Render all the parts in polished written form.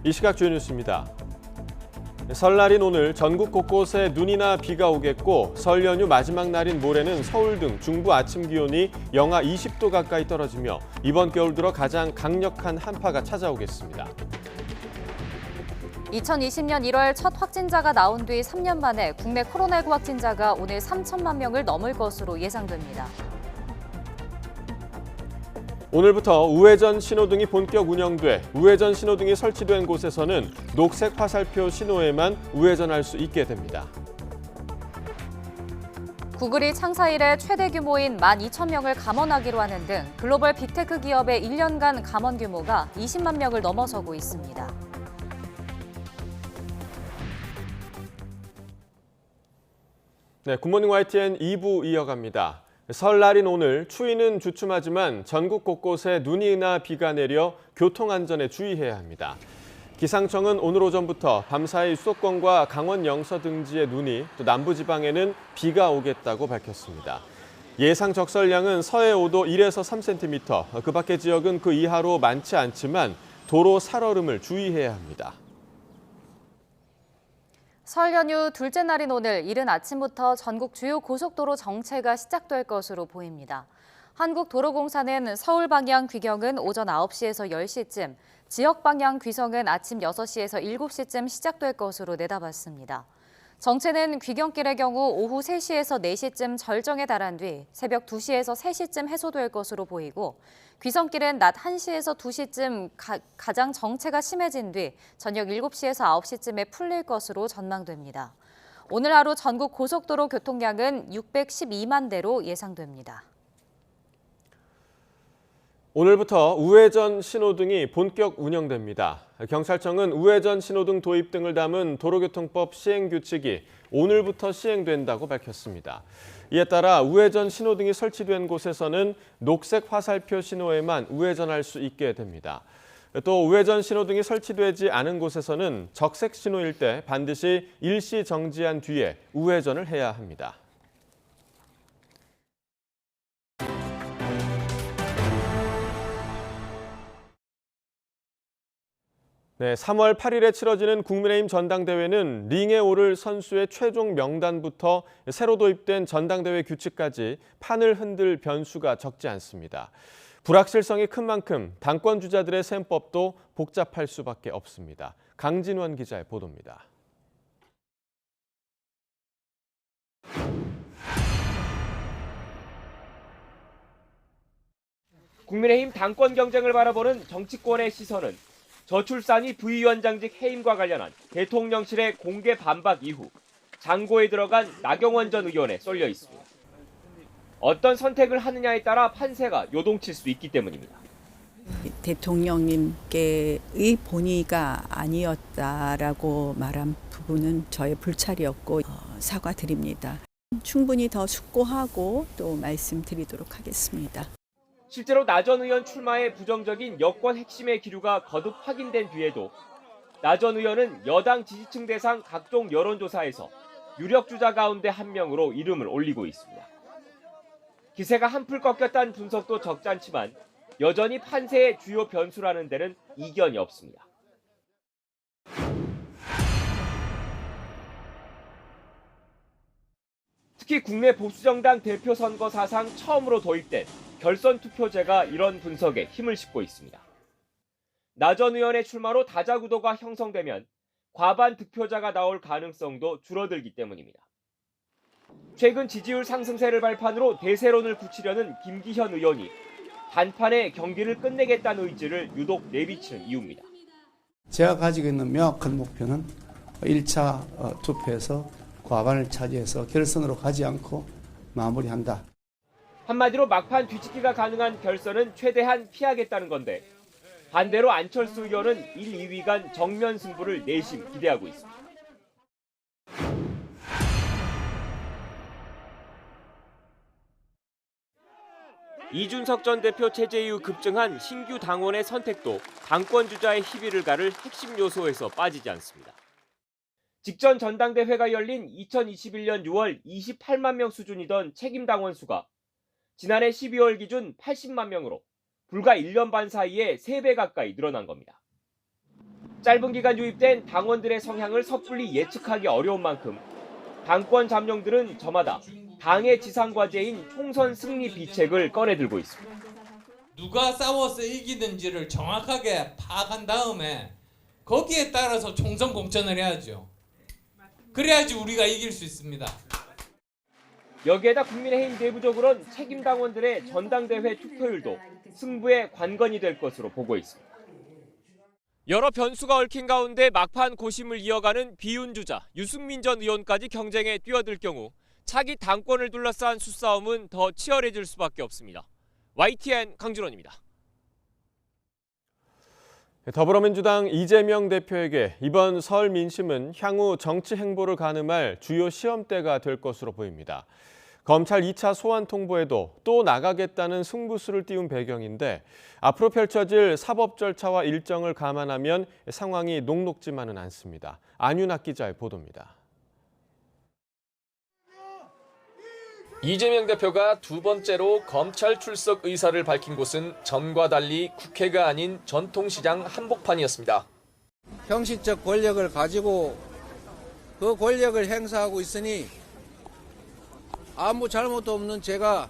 이 시각 주요 뉴스입니다. 설날인 오늘 전국 곳곳에 눈이나 비가 오겠고 설 연휴 마지막 날인 모레는 서울 등 중부 아침 기온이 영하 20도 가까이 떨어지며 이번 겨울 들어 가장 강력한 한파가 찾아오겠습니다. 2020년 1월 첫 확진자가 나온 뒤 3년 만에 국내 코로나19 확진자가 오늘 3천만 명을 넘을 것으로 예상됩니다. 오늘부터 우회전 신호등이 본격 운영돼 우회전 신호등이 설치된 곳에서는 녹색 화살표 신호에만 우회전할 수 있게 됩니다. 구글이 창사 이래 최대 규모인 12,000명을 감원하기로 하는 등 글로벌 빅테크 기업의 1년간 감원 규모가 20만 명을 넘어서고 있습니다. 네, 굿모닝 YTN 2부 이어갑니다. 설날인 오늘 추위는 주춤하지만 전국 곳곳에 눈이나 비가 내려 교통안전에 주의해야 합니다. 기상청은 오늘 오전부터 밤사이 수도권과 강원 영서 등지에 눈이, 또 남부지방에는 비가 오겠다고 밝혔습니다. 예상 적설량은 서해 5도 1에서 3cm, 그 밖의 지역은 그 이하로 많지 않지만 도로 살얼음을 주의해야 합니다. 설 연휴 둘째 날인 오늘 이른 아침부터 전국 주요 고속도로 정체가 시작될 것으로 보입니다. 한국도로공사는 서울 방향 귀경은 오전 9시에서 10시쯤, 지역 방향 귀성은 아침 6시에서 7시쯤 시작될 것으로 내다봤습니다. 정체는 귀경길의 경우 오후 3시에서 4시쯤 절정에 달한 뒤 새벽 2시에서 3시쯤 해소될 것으로 보이고, 귀성길은 낮 1시에서 2시쯤 가장 정체가 심해진 뒤 저녁 7시에서 9시쯤에 풀릴 것으로 전망됩니다. 오늘 하루 전국 고속도로 교통량은 612만 대로 예상됩니다. 오늘부터 우회전 신호등이 본격 운영됩니다. 경찰청은 우회전 신호등 도입 등을 담은 도로교통법 시행규칙이 오늘부터 시행된다고 밝혔습니다. 이에 따라 우회전 신호등이 설치된 곳에서는 녹색 화살표 신호에만 우회전할 수 있게 됩니다. 또 우회전 신호등이 설치되지 않은 곳에서는 적색 신호일 때 반드시 일시 정지한 뒤에 우회전을 해야 합니다. 네, 3월 8일에 치러지는 국민의힘 전당대회는 링에 오를 선수의 최종 명단부터 새로 도입된 전당대회 규칙까지 판을 흔들 변수가 적지 않습니다. 불확실성이 큰 만큼 당권 주자들의 셈법도 복잡할 수밖에 없습니다. 강진원 기자의 보도입니다. 국민의힘 당권 경쟁을 바라보는 정치권의 시선은 저출산이 부위원장직 해임과 관련한 대통령실의 공개 반박 이후 장고에 들어간 나경원 전 의원에 쏠려 있습니다. 어떤 선택을 하느냐에 따라 판세가 요동칠 수 있기 때문입니다. 대통령님께의 본의가 아니었다라고 말한 부분은 저의 불찰이었고 사과드립니다. 충분히 더 숙고하고 또 말씀드리도록 하겠습니다. 실제로 나 전 의원 출마의 부정적인 여권 핵심의 기류가 거듭 확인된 뒤에도 나 전 의원은 여당 지지층 대상 각종 여론조사에서 유력 주자 가운데 한 명으로 이름을 올리고 있습니다. 기세가 한풀 꺾였다는 분석도 적잖지만 여전히 판세의 주요 변수라는 데는 이견이 없습니다. 특히 국내 보수정당 대표 선거 사상 처음으로 도입된 결선 투표제가 이런 분석에 힘을 싣고 있습니다. 나 전 의원의 출마로 다자구도가 형성되면 과반 득표자가 나올 가능성도 줄어들기 때문입니다. 최근 지지율 상승세를 발판으로 대세론을 굳히려는 김기현 의원이 단판에 경기를 끝내겠다는 의지를 유독 내비치는 이유입니다. 제가 가지고 있는 명확한 목표는 1차 투표에서 과반을 차지해서 결선으로 가지 않고 마무리한다. 한마디로 막판 뒤집기가 가능한 결선은 최대한 피하겠다는 건데, 반대로 안철수 의원은 1, 2위 간 정면 승부를 내심 기대하고 있습니다. 이준석 전 대표 체제 이후 급증한 신규 당원의 선택도 당권 주자의 희비를 가를 핵심 요소에서 빠지지 않습니다. 직전 전당대회가 열린 2021년 6월 28만 명 수준이던 책임 당원 수가 지난해 12월 기준 80만 명으로 불과 1년 반 사이에 3배 가까이 늘어난 겁니다. 짧은 기간 유입된 당원들의 성향을 섣불리 예측하기 어려운 만큼 당권 잠룡들은 저마다 당의 지상과제인 총선 승리 비책을 꺼내들고 있습니다. 누가 싸워서 이기는지를 정확하게 파악한 다음에 거기에 따라서 총선 공천을 해야죠. 그래야지 우리가 이길 수 있습니다. 여기에다 국민의힘 내부적으로는 책임 당원들의 전당대회 투표율도 승부의 관건이 될 것으로 보고 있습니다. 여러 변수가 얽힌 가운데 막판 고심을 이어가는 비윤주자 유승민 전 의원까지 경쟁에 뛰어들 경우 차기 당권을 둘러싼 수싸움은 더 치열해질 수밖에 없습니다. YTN 강준원입니다. 더불어민주당 이재명 대표에게 이번 설 민심은 향후 정치 행보를 가늠할 주요 시험대가 될 것으로 보입니다. 검찰 2차 소환 통보에도 또 나가겠다는 승부수를 띄운 배경인데 앞으로 펼쳐질 사법 절차와 일정을 감안하면 상황이 녹록지만은 않습니다. 안윤학 기자의 보도입니다. 이재명 대표가 두 번째로 검찰 출석 의사를 밝힌 곳은 전과 달리 국회가 아닌 전통시장 한복판이었습니다. 형식적 권력을 가지고 그 권력을 행사하고 있으니 아무 잘못도 없는 제가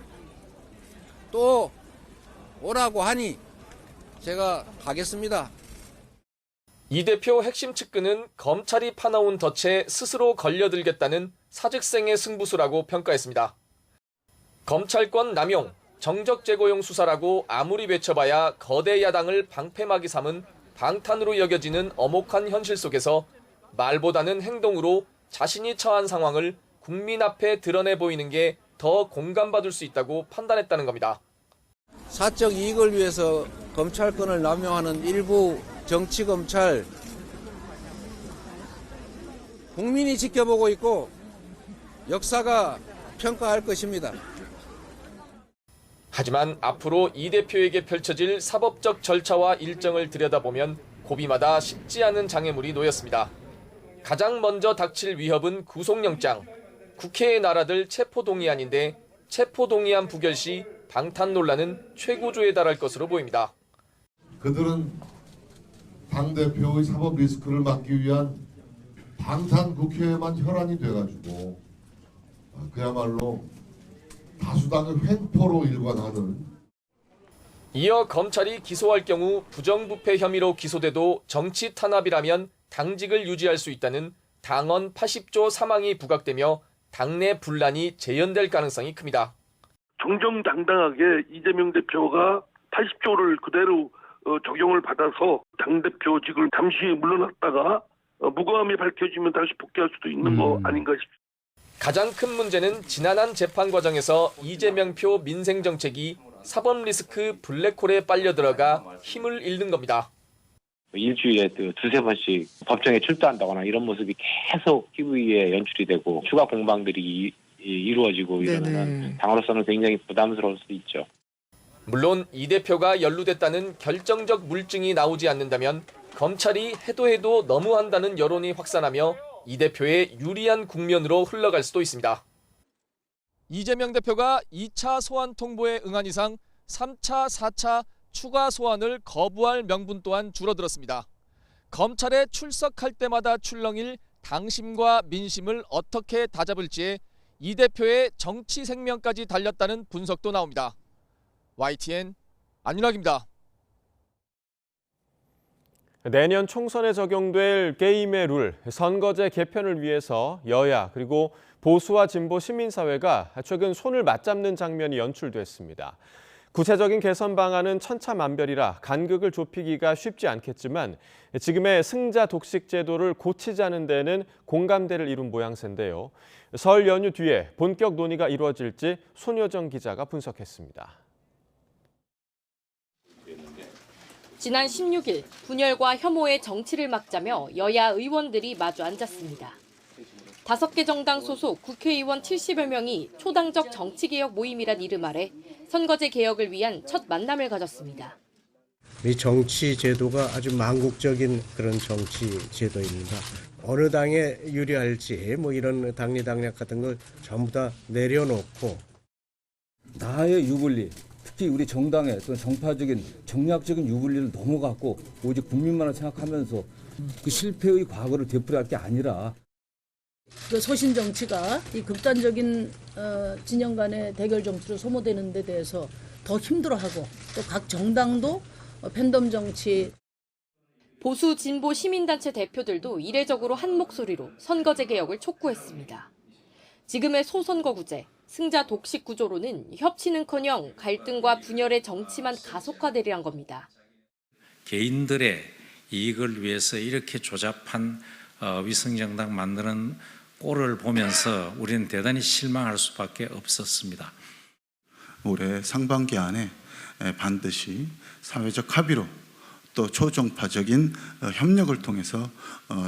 또 오라고 하니 제가 가겠습니다. 이 대표 핵심 측근은 검찰이 파놓은 덫에 스스로 걸려들겠다는 사직생의 승부수라고 평가했습니다. 검찰권 남용, 정적 제고용 수사라고 아무리 외쳐봐야 거대 야당을 방패막이 삼은 방탄으로 여겨지는 엄혹한 현실 속에서 말보다는 행동으로 자신이 처한 상황을 국민 앞에 드러내 보이는 게 더 공감받을 수 있다고 판단했다는 겁니다. 사적 이익을 위해서 검찰권을 남용하는 일부 정치검찰 국민이 지켜보고 있고 역사가 평가할 것입니다. 하지만 앞으로 이 대표에게 펼쳐질 사법적 절차와 일정을 들여다보면 고비마다 쉽지 않은 장애물이 놓였습니다. 가장 먼저 닥칠 위협은 구속영장. 국회의 나라들 체포동의안인데 체포동의안 부결 시 방탄 논란은 최고조에 달할 것으로 보입니다. 그들은 당대표의 사법 리스크를 막기 위한 방탄 국회에만 혈안이 돼가지고 그야말로 다수당의 횡포로 일관하는. 이어 검찰이 기소할 경우 부정부패 혐의로 기소돼도 정치 탄압이라면 당직을 유지할 수 있다는 당헌 80조 3항이 부각되며 당내 분란이 재현될 가능성이 큽니다. 정정당당하게 이재명 대표가 80조를 그대로 적용을 받아서 당대표직을 잠시 물러났다가 무고함이 밝혀지면 다시 복귀할 수도 있는 거 아닌가 싶습니다. 가장 큰 문제는 지난한 재판 과정에서 이재명표 민생정책이 사법 리스크 블랙홀에 빨려 들어가 힘을 잃는 겁니다. 일주일에 두세 번씩 법정에 출두한다거나 이런 모습이 계속 TV에 연출이 되고 추가 공방들이 이루어지고 이러면 당으로서는 굉장히 부담스러울 수 있죠. 물론 이 대표가 연루됐다는 결정적 물증이 나오지 않는다면 검찰이 해도 너무한다는 여론이 확산하며 이 대표의 유리한 국면으로 흘러갈 수도 있습니다. 이재명 대표가 2차 소환 통보에 응한 이상 3차, 4차 추가 소환을 거부할 명분 또한 줄어들었습니다. 검찰에 출석할 때마다 출렁일 당심과 민심을 어떻게 다잡을지에 이 대표의 정치 생명까지 달렸다는 분석도 나옵니다. YTN 안윤학입니다. 내년 총선에 적용될 게임의 룰, 선거제 개편을 위해서 여야 그리고 보수와 진보 시민사회가 최근 손을 맞잡는 장면이 연출됐습니다. 구체적인 개선 방안은 천차만별이라 간극을 좁히기가 쉽지 않겠지만 지금의 승자 독식 제도를 고치자는 데는 공감대를 이룬 모양새인데요. 설 연휴 뒤에 본격 논의가 이루어질지 손효정 기자가 분석했습니다. 지난 16일 분열과 혐오의 정치를 막자며 여야 의원들이 마주 앉았습니다. 5개 정당 소속 국회의원 70여 명이 초당적 정치개혁 모임이란 이름 아래 선거제 개혁을 위한 첫 만남을 가졌습니다. 이 정치 제도가 아주 망국적인 그런 정치 제도입니다. 어느 당에 유리할지 이런 당리당략 같은 걸 전부 다 내려놓고 나의 유불리, 특히 우리 정당의 어떤 정파적인 정략적인 유불리를 넘어갔고 오직 국민만을 생각하면서 그 실패의 과거를 되풀이할 게 아니라 그 소신 정치가 이 극단적인 진영 간의 대결 정치로 소모되는 데 대해서 더 힘들어하고 또 각 정당도 팬덤 정치 보수 진보 시민단체 대표들도 이례적으로 한 목소리로 선거제 개혁을 촉구했습니다. 지금의 소선거구제, 승자 독식 구조로는 협치는커녕 갈등과 분열의 정치만 가속화되리란 겁니다. 개인들의 이익을 위해서 이렇게 조잡한 위성정당 만드는 꼴을 보면서 우리는 대단히 실망할 수밖에 없었습니다. 올해 상반기 안에 반드시 사회적 합의로 또 초정파적인 협력을 통해서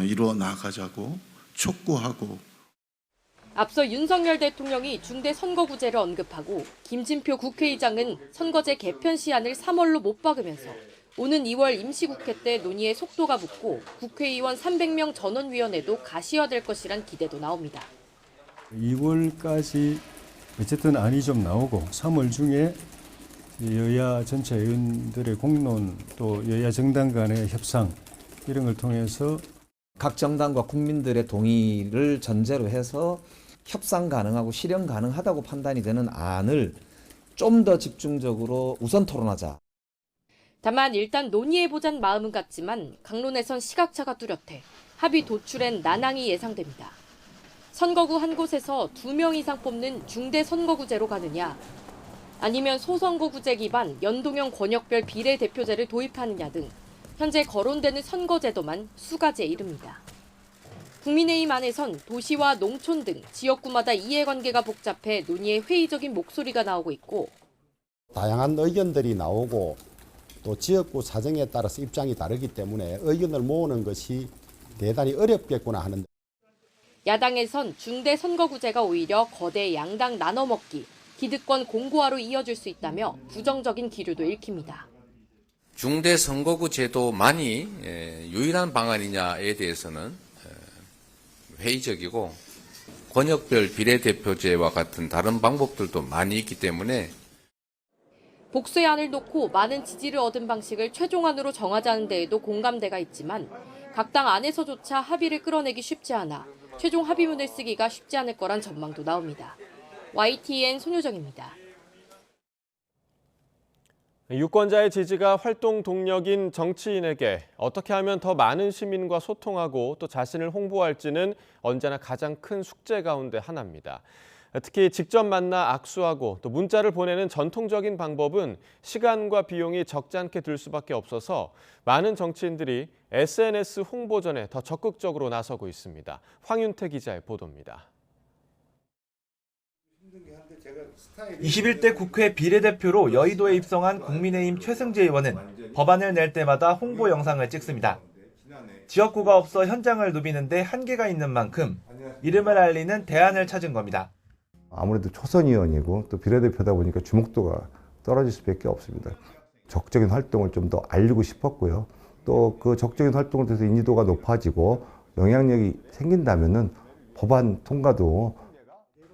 이루어 나가자고 촉구하고 앞서 윤석열 대통령이 중대 선거구제를 언급하고 김진표 국회의장은 선거제 개편 시한을 3월로 못 박으면서 오는 2월 임시국회 때 논의에 속도가 붙고 국회의원 300명 전원위원회도 가시화될 것이란 기대도 나옵니다. 2월까지 어쨌든 안이 좀 나오고 3월 중에 여야 전체 의원들의 공론 또 여야 정당 간의 협상 이런 걸 통해서 각 정당과 국민들의 동의를 전제로 해서 협상 가능하고 실현 가능하다고 판단이 되는 안을 좀 더 집중적으로 우선 토론하자. 다만 일단 논의해보자는 마음은 같지만 강론에선 시각차가 뚜렷해 합의 도출엔 난항이 예상됩니다. 선거구 한 곳에서 2명 이상 뽑는 중대 선거구제로 가느냐 아니면 소선거구제 기반 연동형 권역별 비례대표제를 도입하느냐 등 현재 거론되는 선거제도만 수가지에 이릅니다. 국민의힘 안에선 도시와 농촌 등 지역구마다 이해관계가 복잡해 논의에 회의적인 목소리가 나오고 있고 다양한 의견들이 나오고 또 지역구 사정에 따라서 입장이 다르기 때문에 의견을 모으는 것이 대단히 어렵겠구나 하는. 야당에선 중대 선거구제가 오히려 거대 양당 나눠먹기, 기득권 공고화로 이어질 수 있다며 부정적인 기류도 읽힙니다. 중대 선거구제도만이 유일한 방안이냐에 대해서는 회의적이고 권역별 비례대표제와 같은 다른 방법들도 많이 있기 때문에 복수의 안을 놓고 많은 지지를 얻은 방식을 최종안으로 정하자는 데에도 공감대가 있지만 각 당 안에서조차 합의를 끌어내기 쉽지 않아 최종 합의문을 쓰기가 쉽지 않을 거란 전망도 나옵니다. YTN 손효정입니다. 유권자의 지지가 활동 동력인 정치인에게 어떻게 하면 더 많은 시민과 소통하고 또 자신을 홍보할지는 언제나 가장 큰 숙제 가운데 하나입니다. 특히 직접 만나 악수하고 또 문자를 보내는 전통적인 방법은 시간과 비용이 적지 않게 들 수밖에 없어서 많은 정치인들이 SNS 홍보전에 더 적극적으로 나서고 있습니다. 황윤태 기자의 보도입니다. 21대 국회 비례대표로 여의도에 입성한 국민의힘 최승재 의원은 법안을 낼 때마다 홍보 영상을 찍습니다. 지역구가 없어 현장을 누비는데 한계가 있는 만큼 이름을 알리는 대안을 찾은 겁니다. 아무래도 초선 의원이고 또 비례대표다 보니까 주목도가 떨어질 수밖에 없습니다. 적극적인 활동을 좀 더 알리고 싶었고요. 또 그 적극적인 활동을 통해서 인지도가 높아지고 영향력이 생긴다면은 법안 통과도.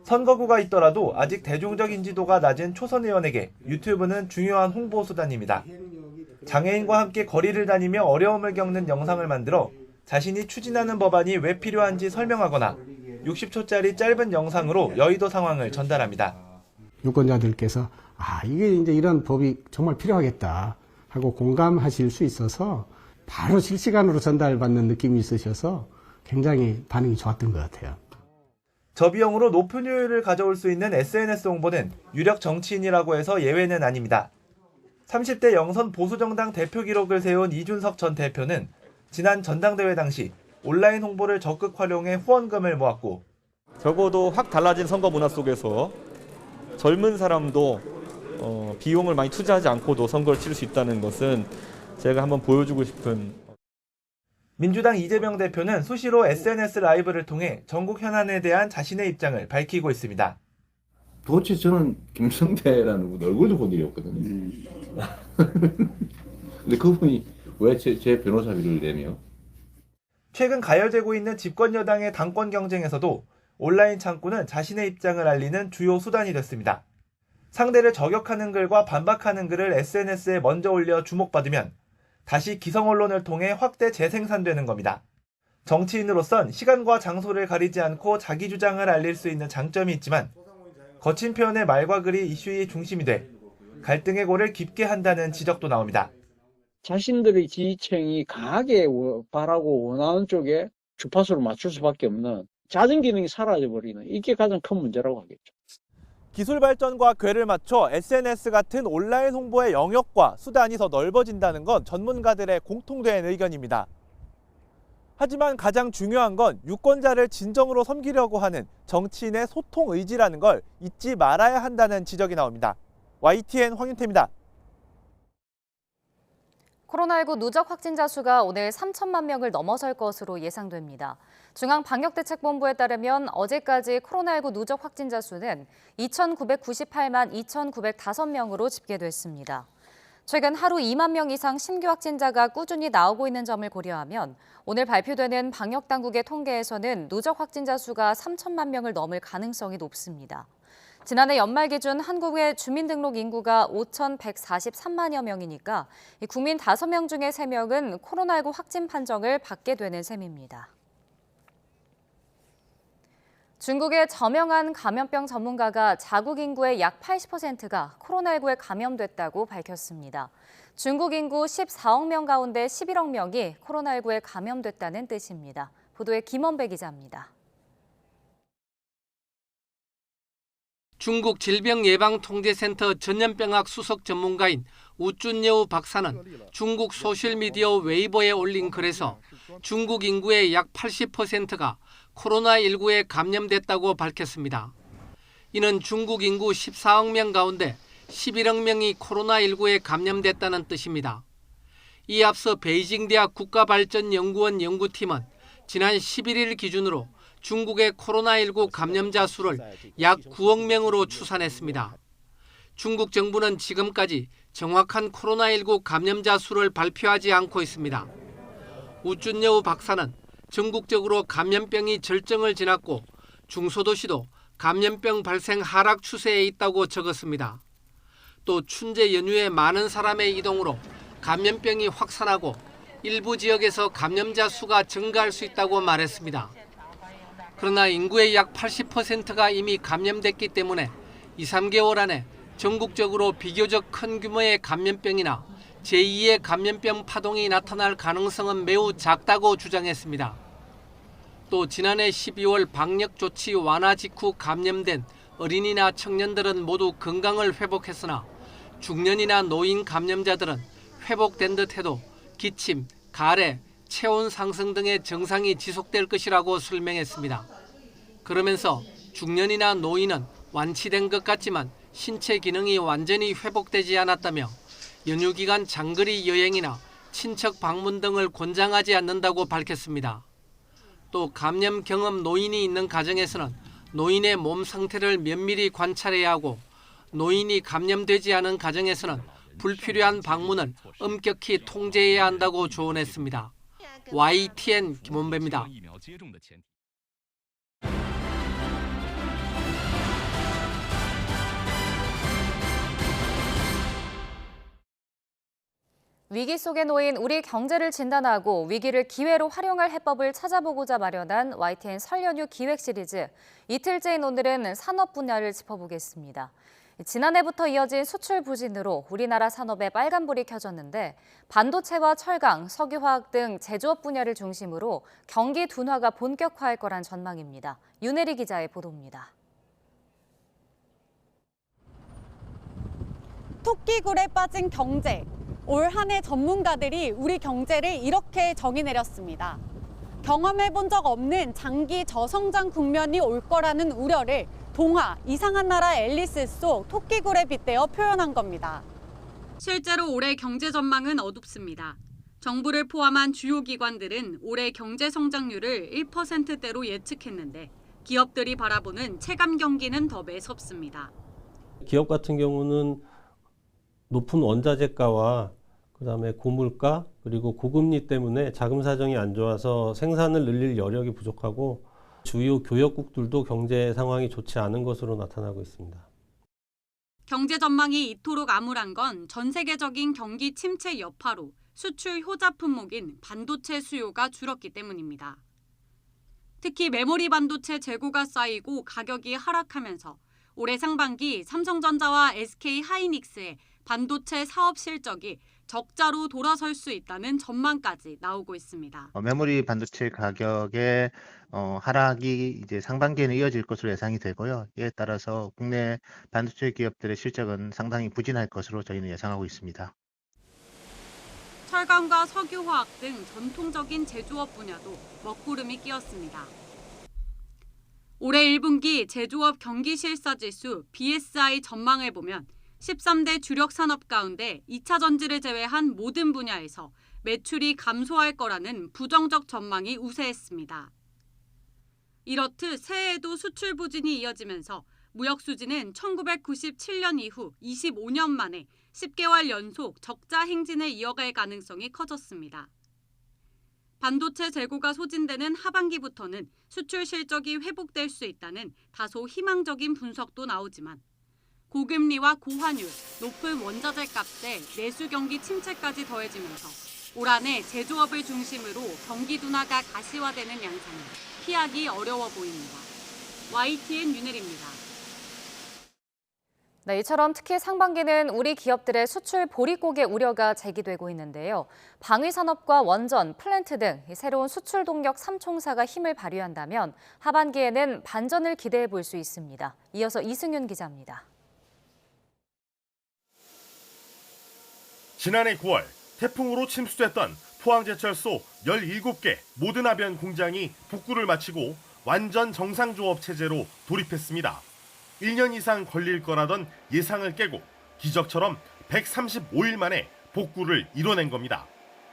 선거구가 있더라도 아직 대중적 인지도가 낮은 초선 의원에게 유튜브는 중요한 홍보 수단입니다. 장애인과 함께 거리를 다니며 어려움을 겪는 영상을 만들어 자신이 추진하는 법안이 왜 필요한지 설명하거나 60초짜리 짧은 영상으로 여의도 상황을 전달합니다. 유권자들께서 이게 이제 이런 법이 정말 필요하겠다 하고 공감하실 수 있어서 바로 실시간으로 전달받는 느낌이 있으셔서 굉장히 반응이 좋았던 것 같아요. 저비용으로 높은 효율을 가져올 수 있는 SNS 홍보는 유력 정치인이라고 해서 예외는 아닙니다. 30대 영선 보수정당 대표 기록을 세운 이준석 전 대표는 지난 전당대회 당시 온라인 홍보를 적극 활용해 후원금을 모았고 적어도 확 달라진 선거 문화 속에서 젊은 사람도 비용을 많이 투자하지 않고도 선거를 치를 수 있다는 것은 제가 한번 보여주고 싶은. 민주당 이재명 대표는 수시로 SNS 라이브를 통해 전국 현안에 대한 자신의 입장을 밝히고 있습니다. 도대체 저는 김성태라는 분 얼굴도 본 일이 없거든요. 근데 그분이 왜 제 변호사비를 내며? 최근 가열되고 있는 집권 여당의 당권 경쟁에서도 온라인 창구는 자신의 입장을 알리는 주요 수단이 됐습니다. 상대를 저격하는 글과 반박하는 글을 SNS에 먼저 올려 주목받으면 다시 기성 언론을 통해 확대 재생산되는 겁니다. 정치인으로선 시간과 장소를 가리지 않고 자기 주장을 알릴 수 있는 장점이 있지만 거친 표현의 말과 글이 이슈의 중심이 돼 갈등의 골을 깊게 한다는 지적도 나옵니다. 자신들의 지지층이 강하게 바라고 원하는 쪽에 주파수를 맞출 수밖에 없는 자정 기능이 사라져버리는 이게 가장 큰 문제라고 하겠죠. 기술 발전과 궤를 맞춰 SNS 같은 온라인 홍보의 영역과 수단이 더 넓어진다는 건 전문가들의 공통된 의견입니다. 하지만 가장 중요한 건 유권자를 진정으로 섬기려고 하는 정치인의 소통 의지라는 걸 잊지 말아야 한다는 지적이 나옵니다. YTN 황윤태입니다. 코로나19 누적 확진자 수가 오늘 3천만 명을 넘어설 것으로 예상됩니다. 중앙방역대책본부에 따르면 어제까지 코로나19 누적 확진자 수는 2,998만 2,905명으로 집계됐습니다. 최근 하루 2만 명 이상 신규 확진자가 꾸준히 나오고 있는 점을 고려하면 오늘 발표되는 방역당국의 통계에서는 누적 확진자 수가 3천만 명을 넘을 가능성이 높습니다. 지난해 연말 기준 한국의 주민등록 인구가 5,143만여 명이니까 국민 5명 중에 3명은 코로나19 확진 판정을 받게 되는 셈입니다. 중국의 저명한 감염병 전문가가 자국 인구의 약 80%가 코로나19에 감염됐다고 밝혔습니다. 중국 인구 14억 명 가운데 11억 명이 코로나19에 감염됐다는 뜻입니다. 보도에 김원배 기자입니다. 중국 질병예방통제센터 전염병학 수석 전문가인 우쭌예우 박사는 중국 소셜미디어 웨이보에 올린 글에서 중국 인구의 약 80%가 코로나19에 감염됐다고 밝혔습니다. 이는 중국 인구 14억 명 가운데 11억 명이 코로나19에 감염됐다는 뜻입니다. 이에 앞서 베이징 대학 국가발전연구원 연구팀은 지난 11일 기준으로 중국의 코로나19 감염자 수를 약 9억 명으로 추산했습니다. 중국 정부는 지금까지 정확한 코로나19 감염자 수를 발표하지 않고 있습니다. 우쭌예우 박사는 전국적으로 감염병이 절정을 지났고 중소도시도 감염병 발생 하락 추세에 있다고 적었습니다. 또 춘제 연휴에 많은 사람의 이동으로 감염병이 확산하고 일부 지역에서 감염자 수가 증가할 수 있다고 말했습니다. 그러나 인구의 약 80%가 이미 감염됐기 때문에 2, 3개월 안에 전국적으로 비교적 큰 규모의 감염병이나 제2의 감염병 파동이 나타날 가능성은 매우 작다고 주장했습니다. 또 지난해 12월 방역 조치 완화 직후 감염된 어린이나 청년들은 모두 건강을 회복했으나 중년이나 노인 감염자들은 회복된 듯해도 기침, 가래, 체온 상승 등의 증상이 지속될 것이라고 설명했습니다. 그러면서 중년이나 노인은 완치된 것 같지만 신체 기능이 완전히 회복되지 않았다며 연휴 기간 장거리 여행이나 친척 방문 등을 권장하지 않는다고 밝혔습니다. 또 감염 경험 노인이 있는 가정에서는 노인의 몸 상태를 면밀히 관찰해야 하고 노인이 감염되지 않은 가정에서는 불필요한 방문을 엄격히 통제해야 한다고 조언했습니다. YTN 김원배입니다. 위기 속에 놓인 우리 경제를 진단하고 위기를 기회로 활용할 해법을 찾아보고자 마련한 YTN 설 연휴 기획 시리즈. 이틀째인 오늘은 산업 분야를 짚어보겠습니다. 지난해부터 이어진 수출 부진으로 우리나라 산업에 빨간불이 켜졌는데 반도체와 철강, 석유화학 등 제조업 분야를 중심으로 경기 둔화가 본격화할 거란 전망입니다. 윤혜리 기자의 보도입니다. 토끼굴에 빠진 경제. 올 한 해 전문가들이 우리 경제를 이렇게 정의 내렸습니다. 경험해본 적 없는 장기 저성장 국면이 올 거라는 우려를 동화, 이상한 나라 앨리스 속 토끼굴에 빗대어 표현한 겁니다. 실제로 올해 경제 전망은 어둡습니다. 정부를 포함한 주요 기관들은 올해 경제 성장률을 1%대로 예측했는데 기업들이 바라보는 체감 경기는 더 매섭습니다. 기업 같은 경우는 높은 원자재가와 그다음에 고물가 그리고 고금리 때문에 자금 사정이 안 좋아서 생산을 늘릴 여력이 부족하고 주요 교역국들도 경제 상황이 좋지 않은 것으로 나타나고 있습니다. 경제 전망이 이토록 암울한 건 전 세계적인 경기 침체 여파로 수출 효자 품목인 반도체 수요가 줄었기 때문입니다. 특히 메모리 반도체 재고가 쌓이고 가격이 하락하면서 올해 상반기 삼성전자와 SK하이닉스의 반도체 사업 실적이 적자로 돌아설 수 있다는 전망까지 나오고 있습니다. 메모리 반도체 가격의 하락이 이제 상반기에는 이어질 것으로 예상이 되고요. 이에 따라서 국내 반도체 기업들의 실적은 상당히 부진할 것으로 저희는 예상하고 있습니다. 철강과 석유화학 등 전통적인 제조업 분야도 먹구름이 끼었습니다. 올해 1분기 제조업 경기실사지수 BSI 전망을 보면 13대 주력 산업 가운데 2차 전지를 제외한 모든 분야에서 매출이 감소할 거라는 부정적 전망이 우세했습니다. 이렇듯 새해에도 수출 부진이 이어지면서 무역 수지는 1997년 이후 25년 만에 10개월 연속 적자 행진을 이어갈 가능성이 커졌습니다. 반도체 재고가 소진되는 하반기부터는 수출 실적이 회복될 수 있다는 다소 희망적인 분석도 나오지만 고금리와 고환율, 높은 원자재 값에 내수 경기 침체까지 더해지면서 올 한해 제조업을 중심으로 경기 둔화가 가시화되는 양상을 피하기 어려워 보입니다. YTN 윤혜리입니다. 네, 이처럼 특히 상반기는 우리 기업들의 수출 보릿고개 우려가 제기되고 있는데요. 방위산업과 원전, 플랜트 등 새로운 수출 동력 3총사가 힘을 발휘한다면 하반기에는 반전을 기대해 볼 수 있습니다. 이어서 이승윤 기자입니다. 지난해 9월 태풍으로 침수됐던 포항제철소 17개 모든 하변 공장이 복구를 마치고 완전 정상조업 체제로 돌입했습니다. 1년 이상 걸릴 거라던 예상을 깨고 기적처럼 135일 만에 복구를 이뤄낸 겁니다.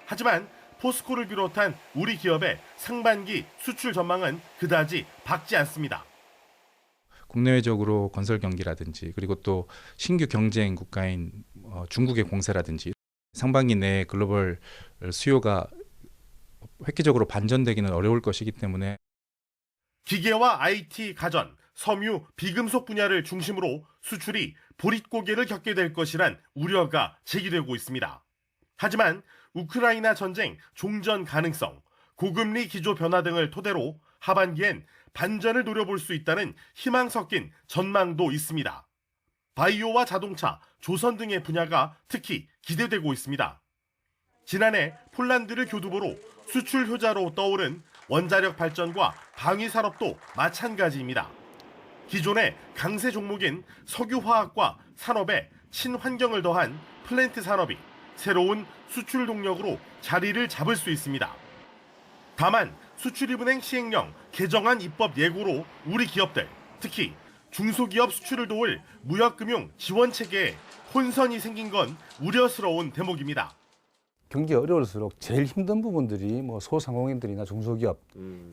하지만 포스코를 비롯한 우리 기업의 상반기 수출 전망은 그다지 밝지 않습니다. 국내외적으로 건설 경기라든지 그리고 또 신규 경쟁 국가인 중국의 공세라든지 상반기 내에 글로벌 수요가 획기적으로 반전되기는 어려울 것이기 때문에 기계와 IT, 가전, 섬유, 비금속 분야를 중심으로 수출이 보릿고개를 겪게 될 것이란 우려가 제기되고 있습니다. 하지만 우크라이나 전쟁 종전 가능성, 고금리 기조 변화 등을 토대로 하반기엔 반전을 노려볼 수 있다는 희망 섞인 전망도 있습니다. 바이오와 자동차, 조선 등의 분야가 특히 기대되고 있습니다. 지난해 폴란드를 교두보로 수출 효자로 떠오른 원자력 발전과 방위 산업도 마찬가지입니다. 기존의 강세 종목인 석유화학과 산업에 친환경을 더한 플랜트 산업이 새로운 수출 동력으로 자리를 잡을 수 있습니다. 다만 수출입은행 시행령 개정안 입법 예고로 우리 기업들, 특히 중소기업 수출을 도울 무역금융 지원 체계에 혼선이 생긴 건 우려스러운 대목입니다. 경기 어려울수록 제일 힘든 부분들이 뭐 소상공인들이나 중소기업,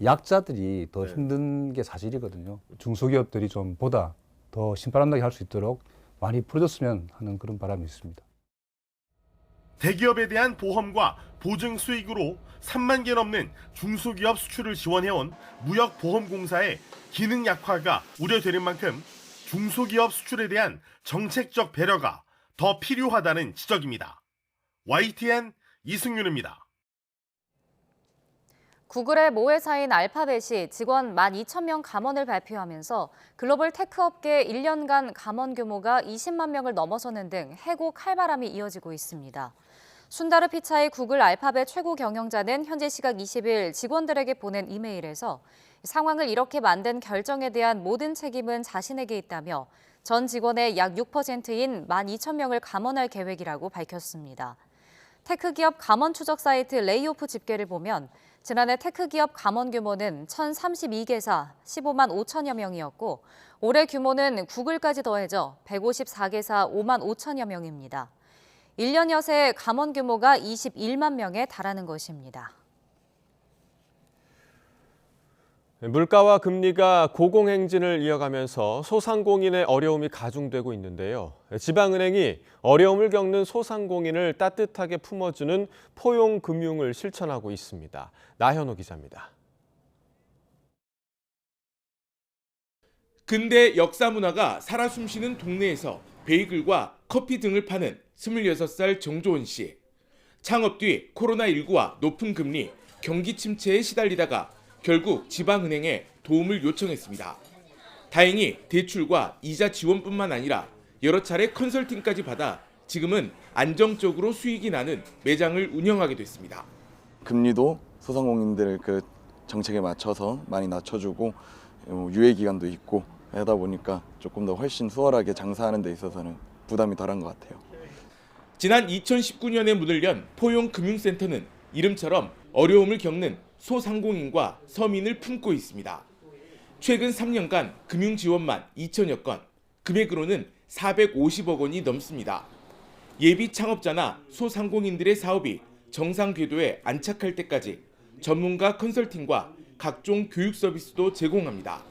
약자들이 더 힘든 게 사실이거든요. 중소기업들이 좀 보다 더 신바람나게 할 수 있도록 많이 풀어줬으면 하는 그런 바람이 있습니다. 대기업에 대한 보험과 보증 수익으로 3만 개 넘는 중소기업 수출을 지원해온 무역보험공사의 기능 약화가 우려되는 만큼 중소기업 수출에 대한 정책적 배려가 더 필요하다는 지적입니다. YTN 이승윤입니다. 구글의 모회사인 알파벳이 직원 12,000명 감원을 발표하면서 글로벌 테크 업계의 1년간 감원 규모가 20만 명을 넘어서는 등 해고 칼바람이 이어지고 있습니다. 순다르 피차이 구글 알파벳 최고 경영자는 현재 시각 20일 직원들에게 보낸 이메일에서 상황을 이렇게 만든 결정에 대한 모든 책임은 자신에게 있다며 전 직원의 약 6%인 12,000명을 감원할 계획이라고 밝혔습니다. 테크 기업 감원 추적 사이트 레이오프 집계를 보면 지난해 테크 기업 감원 규모는 1,032개사 15만 5천여 명이었고 올해 규모는 구글까지 더해져 154개사 5만 5천여 명입니다. 1년여 새 감원 규모가 21만 명에 달하는 것입니다. 물가와 금리가 고공행진을 이어가면서 소상공인의 어려움이 가중되고 있는데요. 지방은행이 어려움을 겪는 소상공인을 따뜻하게 품어주는 포용금융을 실천하고 있습니다. 나현호 기자입니다. 근대 역사 문화가 살아 숨쉬는 동네에서 베이글과 커피 등을 파는 26살 정조원 씨. 창업 뒤 코로나19와 높은 금리, 경기 침체에 시달리다가 결국 지방은행에 도움을 요청했습니다. 다행히 대출과 이자 지원뿐만 아니라 여러 차례 컨설팅까지 받아 지금은 안정적으로 수익이 나는 매장을 운영하게 됐습니다. 금리도 소상공인들 그 정책에 맞춰서 많이 낮춰주고 유예 기간도 있고 하다 보니까 조금 더 훨씬 수월하게 장사하는 데 있어서는 부담이 덜한 것 같아요. 지난 2019년에 문을 연 포용금융센터는 이름처럼 어려움을 겪는 소상공인과 서민을 품고 있습니다. 최근 3년간 금융지원만 2천여 건, 금액으로는 450억 원이 넘습니다. 예비 창업자나 소상공인들의 사업이 정상 궤도에 안착할 때까지 전문가 컨설팅과 각종 교육 서비스도 제공합니다.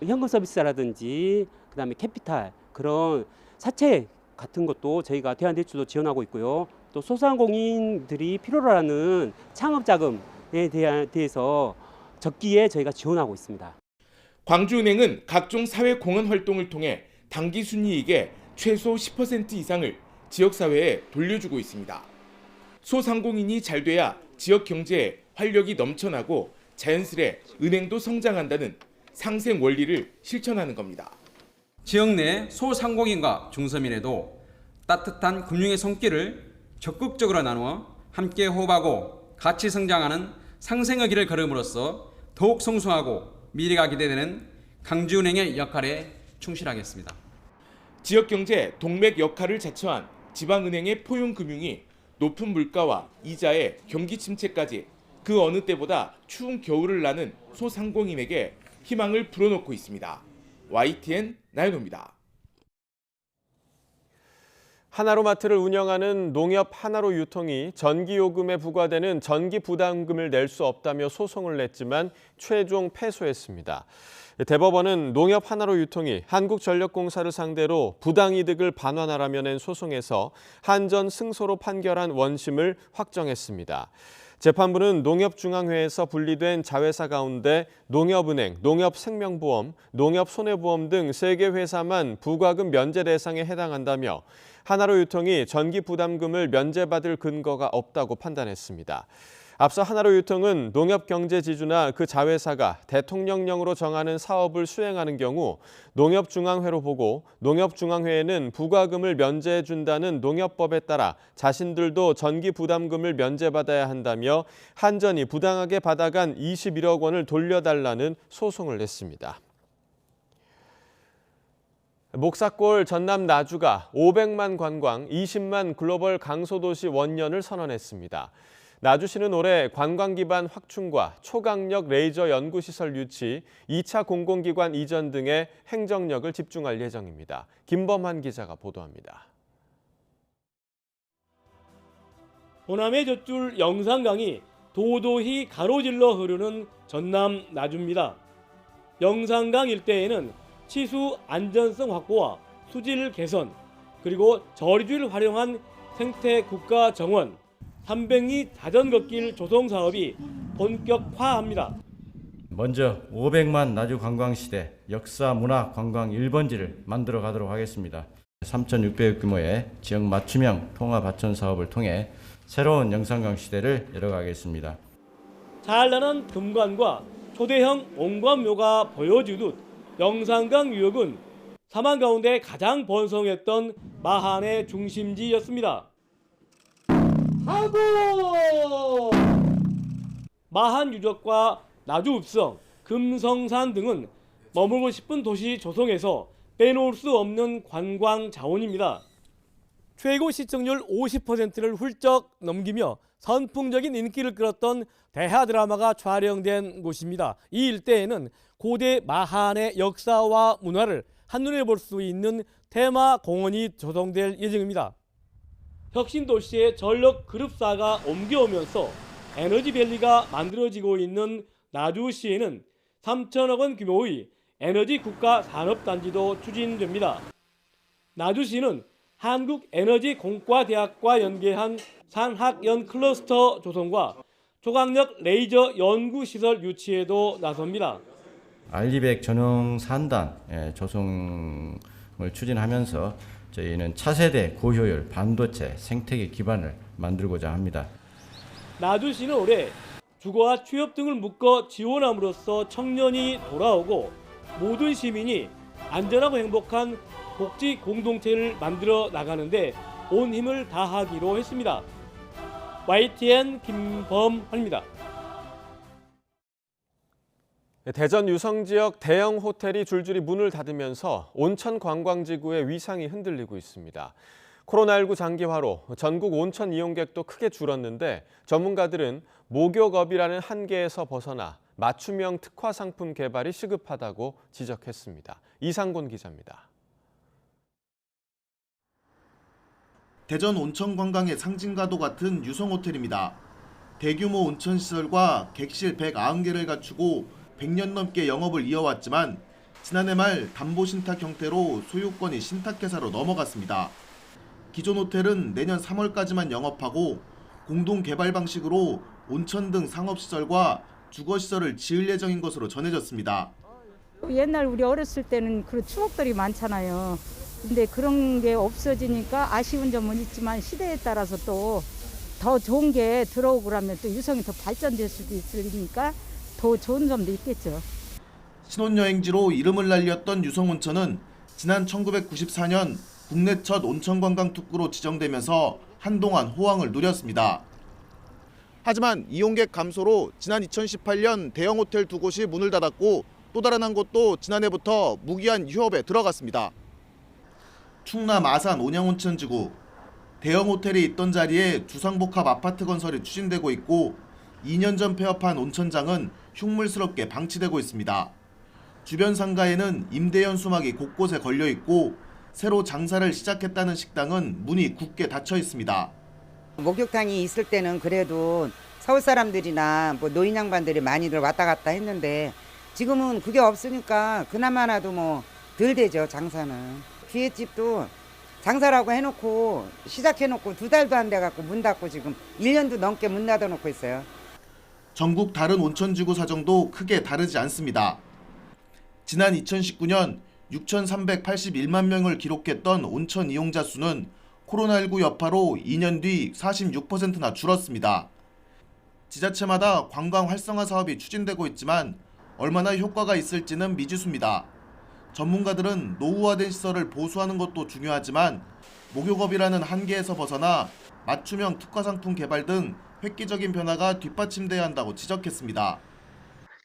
현금 서비스라든지 그다음에 캐피탈 그런 사채 같은 것도 저희가 대안대출도 지원하고 있고요. 또 소상공인들이 필요로 하는 창업 자금에 대해서 적기에 저희가 지원하고 있습니다. 광주은행은 각종 사회 공헌 활동을 통해 당기 순이익의 최소 10% 이상을 지역사회에 돌려주고 있습니다. 소상공인이 잘 돼야 지역 경제에 활력이 넘쳐나고 자연스레 은행도 성장한다는 상생 원리를 실천하는 겁니다. 지역 내 소상공인과 중서민에도 따뜻한 금융의 손길을 적극적으로 나누어 함께 호흡하고 같이 성장하는 상생의 길을 걸음으로써 더욱 성숙하고 미래가 기대되는 광주은행의 역할에 충실하겠습니다. 지역경제 동맥 역할을 자처한 지방은행의 포용금융이 높은 물가와 이자의 경기 침체까지 그 어느 때보다 추운 겨울을 나는 소상공인에게 희망을 불어넣고 있습니다. YTN 나연호입니다. 하나로마트를 운영하는 농협 하나로 유통이 전기요금에 부과되는 전기 부담금을 낼 수 없다며 소송을 냈지만 최종 패소했습니다. 대법원은 농협 하나로 유통이 한국전력공사를 상대로 부당이득을 반환하라며 낸 소송에서 한전 승소로 판결한 원심을 확정했습니다. 재판부는 농협중앙회에서 분리된 자회사 가운데 농협은행, 농협생명보험, 농협손해보험 등 3개 회사만 부과금 면제 대상에 해당한다며 하나로 유통이 전기 부담금을 면제받을 근거가 없다고 판단했습니다. 앞서 하나로 유통은 농협경제지주나 그 자회사가 대통령령으로 정하는 사업을 수행하는 경우 농협중앙회로 보고 농협중앙회에는 부과금을 면제해준다는 농협법에 따라 자신들도 전기 부담금을 면제받아야 한다며 한전이 부당하게 받아간 21억 원을 돌려달라는 소송을 냈습니다. 목사골 전남 나주가 500만 관광, 20만 글로벌 강소도시 원년을 선언했습니다. 나주시는 올해 관광 기반 확충과 초강력 레이저 연구시설 유치, 2차 공공기관 이전 등의 행정력을 집중할 예정입니다. 김범한 기자가 보도합니다. 호남의 젖줄 영산강이 도도히 가로질러 흐르는 전남 나주입니다. 영산강 일대에는 치수 안전성 확보와 수질 개선, 그리고 저리줄 활용한 생태 국가 정원, 300리 자전거길 조성 사업이 본격화합니다. 먼저 500만 나주 관광시대 역사 문화 관광 1번지를 만들어 가도록 하겠습니다. 3,600억 규모의 지역 맞춤형 통합 하천 사업을 통해 새로운 영산강 시대를 열어가겠습니다. 찬란한 금관과 초대형 옹관묘가 보여주듯 영산강 유역은 사만 가운데 가장 번성했던 마한의 중심지였습니다. 마한 유적과 나주 읍성, 금성산 등은 머물고 싶은 도시 조성에서 빼놓을 수 없는 관광 자원입니다. 최고 시청률 50%를 훌쩍 넘기며 선풍적인 인기를 끌었던 대하 드라마가 촬영된 곳입니다. 이 일대에는 고대 마한의 역사와 문화를 한눈에 볼 수 있는 테마 공원이 조성될 예정입니다. 혁신도시의 전력 그룹사가 옮겨오면서 에너지밸리가 만들어지고 있는 나주시에는 3천억 원 규모의 에너지 국가 산업단지도 추진됩니다. 나주시는 한국에너지공과대학과 연계한 산학연 클러스터 조성과 초강력 레이저 연구시설 유치에도 나섭니다. 알리백 전용 산단 조성을 추진하면서 저희는 차세대 고효율 반도체 생태계 기반을 만들고자 합니다. 나주시는 올해 주거와 취업 등을 묶어 지원함으로써 청년이 돌아오고 모든 시민이 안전하고 행복한 복지 공동체를 만들어 나가는데 온 힘을 다하기로 했습니다. YTN 김범환입니다. 대전 유성 지역 대형 호텔이 줄줄이 문을 닫으면서 온천 관광지구의 위상이 흔들리고 있습니다. 코로나19 장기화로 전국 온천 이용객도 크게 줄었는데 전문가들은 목욕업이라는 한계에서 벗어나 맞춤형 특화 상품 개발이 시급하다고 지적했습니다. 이상곤 기자입니다. 대전 온천 관광의 상징과도 같은 유성 호텔입니다. 대규모 온천 시설과 객실 190개를 갖추고 100년 넘게 영업을 이어왔지만 지난해 말 담보신탁 형태로 소유권이 신탁회사로 넘어갔습니다. 기존 호텔은 내년 3월까지만 영업하고 공동 개발 방식으로 온천 등 상업시설과 주거시설을 지을 예정인 것으로 전해졌습니다. 옛날 우리 어렸을 때는 그런 추억들이 많잖아요. 근데 그런 게 없어지니까 아쉬운 점은 있지만 시대에 따라서 또 더 좋은 게 들어오고 그러면 또 유성이 더 발전될 수도 있으니까 더 좋은 점도 있겠죠. 신혼여행지로 이름을 날렸던 유성온천은 지난 1994년 국내 첫 온천관광 특구로 지정되면서 한동안 호황을 누렸습니다. 하지만 이용객 감소로 지난 2018년 대형 호텔 2곳이 문을 닫았고 또 다른 한 곳도 지난해부터 무기한 휴업에 들어갔습니다. 충남 아산 온양온천지구 대형 호텔이 있던 자리에 주상복합 아파트 건설이 추진되고 있고 2년 전 폐업한 온천장은 흉물스럽게 방치되고 있습니다. 주변 상가에는 임대연 수막이 곳곳에 걸려 있고 새로 장사를 시작했다는 식당은 문이 굳게 닫혀 있습니다. 목욕탕이 있을 때는 그래도 서울 사람들이나 뭐 노인 양반들이 많이들 왔다 갔다 했는데 지금은 그게 없으니까 그나마나도 덜 되죠, 장사는. 기회집도 장사라고 해놓고 시작해놓고 2달도 안 돼갖고 문 닫고 지금 1년도 넘게 문 닫아놓고 있어요. 전국 다른 온천지구 사정도 크게 다르지 않습니다. 지난 2019년 6,381만 명을 기록했던 온천 이용자 수는 코로나19 여파로 2년 뒤 46%나 줄었습니다. 지자체마다 관광 활성화 사업이 추진되고 있지만 얼마나 효과가 있을지는 미지수입니다. 전문가들은 노후화된 시설을 보수하는 것도 중요하지만 목욕업이라는 한계에서 벗어나 맞춤형 특화 상품 개발 등 획기적인 변화가 뒷받침돼야 한다고 지적했습니다.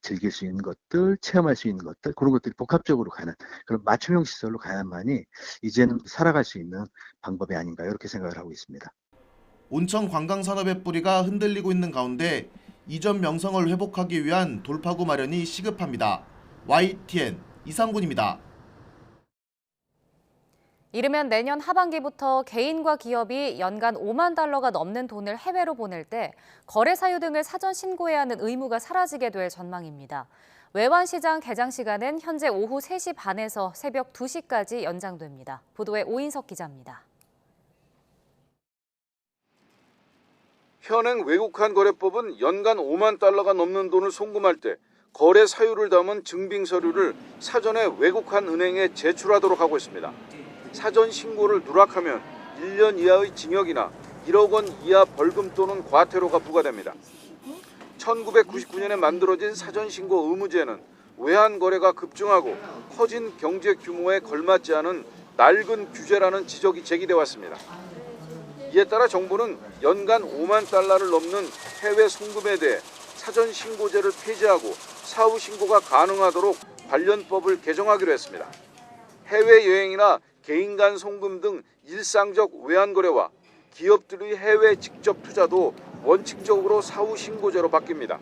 즐길 수 있는 것들, 체험할 수 있는 것들, 그런 것들이 복합적으로 가는 그런 맞춤형 시설로 가야만이 이제는 살아갈 수 있는 방법이 아닌가 이렇게 생각을 하고 있습니다. 온천 관광 산업의 뿌리가 흔들리고 있는 가운데 이전 명성을 회복하기 위한 돌파구 마련이 시급합니다. YTN 이상군입니다. 이르면 내년 하반기부터 개인과 기업이 연간 5만 달러가 넘는 돈을 해외로 보낼 때 거래 사유 등을 사전 신고해야 하는 의무가 사라지게 될 전망입니다. 외환시장 개장 시간은 현재 오후 3시 반에서 새벽 2시까지 연장됩니다. 보도에 오인석 기자입니다. 현행 외국환 거래법은 연간 5만 달러가 넘는 돈을 송금할 때 거래 사유를 담은 증빙 서류를 사전에 외국환 은행에 제출하도록 하고 있습니다. 사전 신고를 누락하면 1년 이하의 징역이나 1억 원 이하 벌금 또는 과태료가 부과됩니다. 1999년에 만들어진 사전 신고 의무제는 외환 거래가 급증하고 커진 경제 규모에 걸맞지 않은 낡은 규제라는 지적이 제기돼 왔습니다. 이에 따라 정부는 연간 5만 달러를 넘는 해외 송금에 대해 사전 신고제를 폐지하고 사후 신고가 가능하도록 관련법을 개정하기로 했습니다. 해외여행이나 개인 간 송금 등 일상적 외환 거래와 기업들의 해외 직접 투자도 원칙적으로 사후 신고제로 바뀝니다.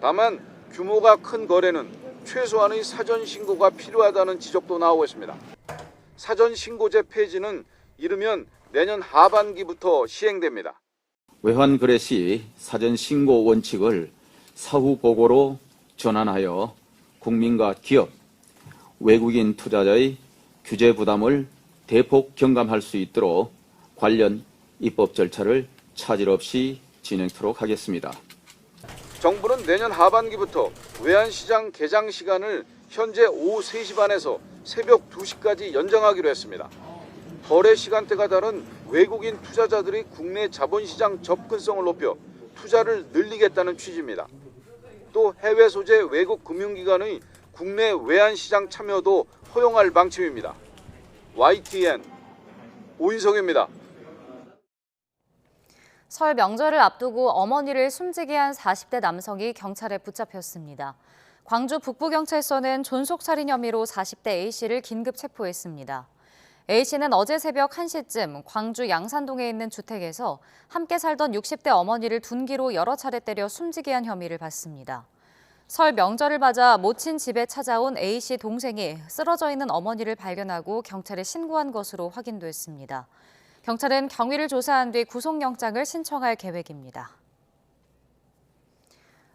다만 규모가 큰 거래는 최소한의 사전 신고가 필요하다는 지적도 나오고 있습니다. 사전 신고제 폐지는 이르면 내년 하반기부터 시행됩니다. 외환 거래 시 사전 신고 원칙을 사후 보고로 전환하여 국민과 기업, 외국인 투자자의 규제 부담을 대폭 경감할 수 있도록 관련 입법 절차를 차질 없이 진행토록 하겠습니다. 정부는 내년 하반기부터 외환시장 개장 시간을 현재 오후 3시 반에서 새벽 2시까지 연장하기로 했습니다. 거래 시간대가 다른 외국인 투자자들이 국내 자본시장 접근성을 높여 투자를 늘리겠다는 취지입니다. 또 해외 소재 외국 금융기관의 국내 외환시장 참여도 허용할 방침입니다. YTN 오인성입니다. 설 명절을 앞두고 어머니를 숨지게 한 40대 남성이 경찰에 붙잡혔습니다. 광주 북부경찰서는 존속살인 혐의로 40대 A씨를 긴급 체포했습니다. A씨는 어제 새벽 1시쯤 광주 양산동에 있는 주택에서 함께 살던 60대 어머니를 둔기로 여러 차례 때려 숨지게 한 혐의를 받습니다. 설 명절을 맞아 모친 집에 찾아온 A씨 동생이 쓰러져 있는 어머니를 발견하고 경찰에 신고한 것으로 확인됐습니다. 경찰은 경위를 조사한 뒤 구속영장을 신청할 계획입니다.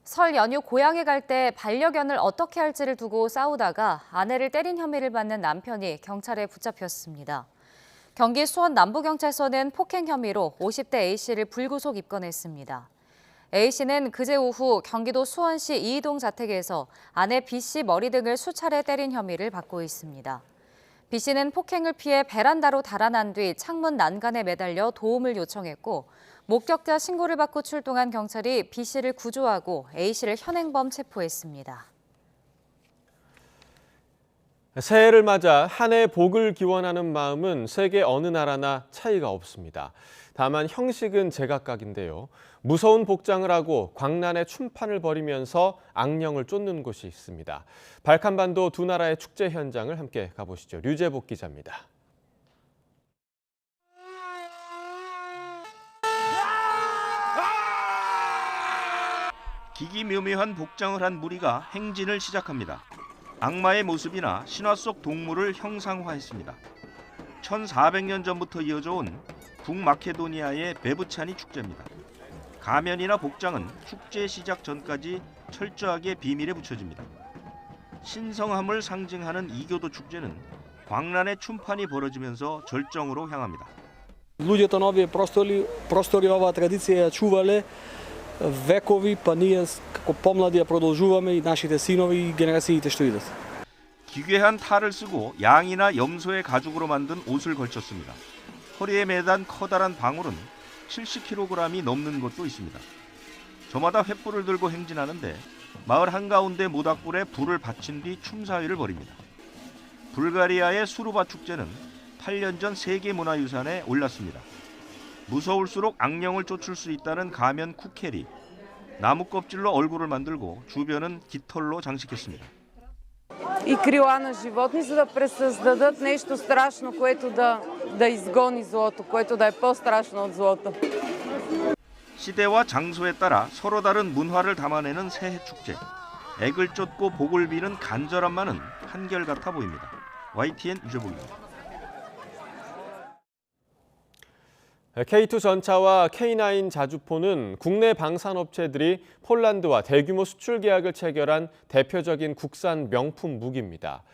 설 연휴 고향에 갈 때 반려견을 어떻게 할지를 두고 싸우다가 아내를 때린 혐의를 받는 남편이 경찰에 붙잡혔습니다. 경기 수원 남부경찰서는 폭행 혐의로 50대 A씨를 불구속 입건했습니다. A씨는 그제 오후 경기도 수원시 이이동 자택에서 아내 B씨 머리 등을 수차례 때린 혐의를 받고 있습니다. B씨는 폭행을 피해 베란다로 달아난 뒤 창문 난간에 매달려 도움을 요청했고 목격자 신고를 받고 출동한 경찰이 B씨를 구조하고 A씨를 현행범 체포했습니다. 새해를 맞아 한 해 복을 기원하는 마음은 세계 어느 나라나 차이가 없습니다. 다만 형식은 제각각인데요. 무서운 복장을 하고 광란의 춤판을 벌이면서 악령을 쫓는 곳이 있습니다. 발칸반도 두 나라의 축제 현장을 함께 가보시죠. 류재복 기자입니다. 기기묘묘한 복장을 한 무리가 행진을 시작합니다. 악마의 모습이나 신화 속 동물을 형상화했습니다. 1400년 전부터 이어져 온 북마케도니아의 베브차니 축제입니다. 가면이나 복장은 축제 시작 전까지 철저하게 비밀에 붙여집니다. 신성함을 상징하는 이교도 축제는 광란의 춤판이 벌어지면서 절정으로 향합니다. Ľudia to nově prostori ova tradícia čuvali vekovi, pa nije kako pomladija produžujeme i našite sinovi i generacije što ide. 기괴한 탈을 쓰고 양이나 염소의 가죽으로 만든 옷을 걸쳤습니다. 허리에 매단 커다란 방울은 70kg이 넘는 것도 있습니다. 저마다 횃불을 들고 행진하는데 마을 한가운데 모닥불에 불을 받친 뒤 춤사위를 벌입니다. 불가리아의 수루바 축제는 8년 전 세계문화유산에 올랐습니다. 무서울수록 악령을 쫓을 수 있다는 가면 쿠케리, 나무 껍질로 얼굴을 만들고 주변은 깃털로 장식했습니다. И крила на животни, за да пресъздадат нещо страшно, което да изгони злото, което да е по-страшно от злото. 시대와 장소에 따라 서로 다른 문화를 담아내는 새해 축제. 액을 쫓고 복을 비는 간절함만은 한결같아 보입니다. YTN 유재복입니다. K2 전차와 K9 자주포는 국내 방산업체들이 폴란드와 대규모 수출 계약을 체결한 대표적인 국산 명품 무기입니다.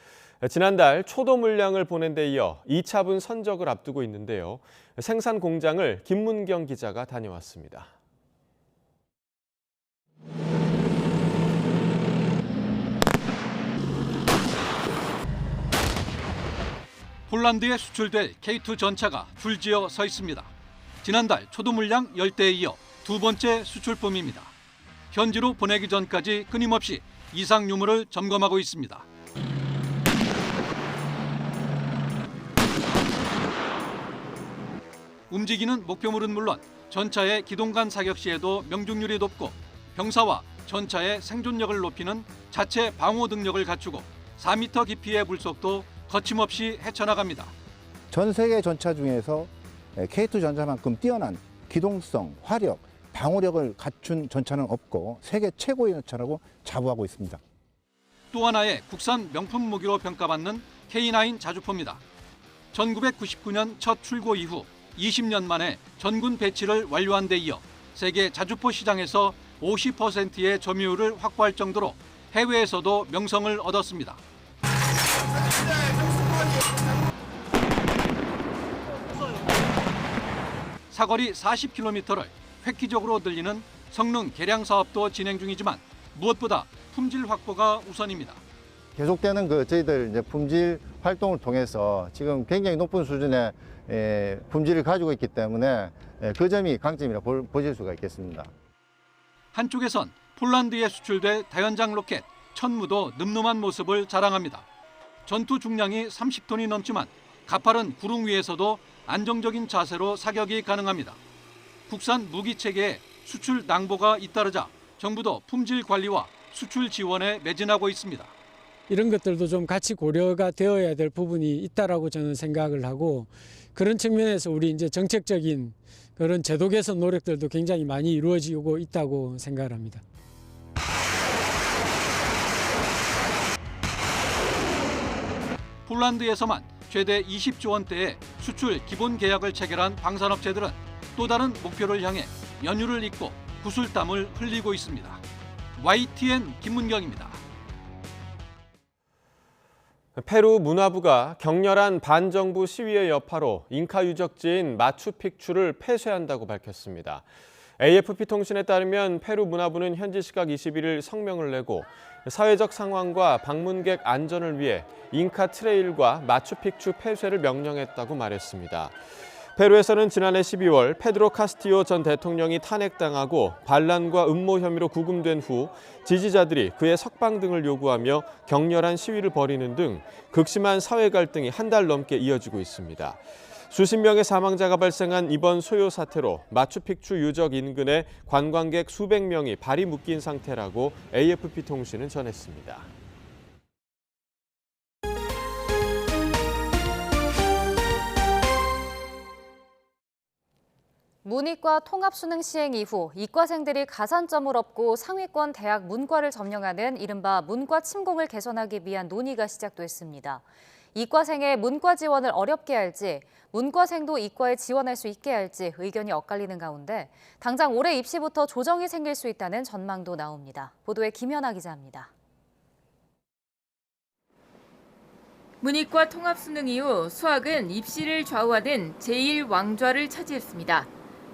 지난달 초도 물량을 보낸 데 이어 2차분 선적을 앞두고 있는데요. 생산 공장을 김문경 기자가 다녀왔습니다. 폴란드에 수출될 K2 전차가 줄지어 서 있습니다. 지난달 초도 물량 10대에 이어 두 번째 수출품입니다. 현지로 보내기 전까지 끊임없이 이상 유무를 점검하고 있습니다. 움직이는 목표물은 물론 전차의 기동간 사격 시에도 명중률이 높고 병사와 전차의 생존력을 높이는 자체 방호 능력을 갖추고 4m 깊이의 물속도 거침없이 헤쳐나갑니다. 전 세계 전차 중에서 K2 전차만큼 뛰어난 기동성, 화력, 방어력을 갖춘 전차는 없고 세계 최고의 전차라고 자부하고 있습니다. 또 하나의 국산 명품 무기로 평가받는 K9 자주포입니다. 1999년 첫 출고 이후 20년 만에 전군 배치를 완료한 데 이어 세계 자주포 시장에서 50%의 점유율을 확보할 정도로 해외에서도 명성을 얻었습니다. 사거리 40km를 획기적으로 늘리는 성능 개량 사업도 진행 중이지만 무엇보다 품질 확보가 우선입니다. 계속되는 저희들 이제 품질 활동을 통해서 지금 굉장히 높은 수준의 품질을 가지고 있기 때문에 그 점이 강점이라 보실 수가 있겠습니다. 한쪽에선 폴란드에 수출될 다연장 로켓 천무도 늠름한 모습을 자랑합니다. 전투 중량이 30톤이 넘지만 가파른 구름 위에서도 안정적인 자세로 사격이 가능합니다. 국산 무기 체계에 수출 낭보가 잇따르자 정부도 품질 관리와 수출 지원에 매진하고 있습니다. 이런 것들도 좀 같이 고려가 되어야 될 부분이 있다라고 저는 생각을 하고, 그런 측면에서 우리 이제 정책적인 그런 제도 개선 노력들도 굉장히 많이 이루어지고 있다고 생각을 합니다. 폴란드에서만 최대 20조 원대의 수출 기본 계약을 체결한 방산업체들은 또 다른 목표를 향해 연휴를 잇고 구슬땀을 흘리고 있습니다. YTN 김문경입니다. 페루 문화부가 격렬한 반정부 시위의 여파로 잉카 유적지인 마추픽추를 폐쇄한다고 밝혔습니다. AFP 통신에 따르면 페루 문화부는 현지 시각 21일 성명을 내고 사회적 상황과 방문객 안전을 위해 잉카 트레일과 마추픽추 폐쇄를 명령했다고 말했습니다. 페루에서는 지난해 12월 페드로 카스티오 전 대통령이 탄핵당하고 반란과 음모 혐의로 구금된 후 지지자들이 그의 석방 등을 요구하며 격렬한 시위를 벌이는 등 극심한 사회 갈등이 한 달 넘게 이어지고 있습니다. 수십 명의 사망자가 발생한 이번 소요 사태로 마추픽추 유적 인근에 관광객 수백 명이 발이 묶인 상태라고 AFP 통신은 전했습니다. 문이과 통합수능 시행 이후 이과생들이 가산점을 얻고 상위권 대학 문과를 점령하는 이른바 문과 침공을 개선하기 위한 논의가 시작됐습니다. 이과생의 문과 지원을 어렵게 할지, 문과생도 이과에 지원할 수 있게 할지 의견이 엇갈리는 가운데 당장 올해 입시부터 조정이 생길 수 있다는 전망도 나옵니다. 보도에 김연아 기자입니다. 문이과 통합수능 이후 수학은 입시를 좌우하는 제1왕좌를 차지했습니다.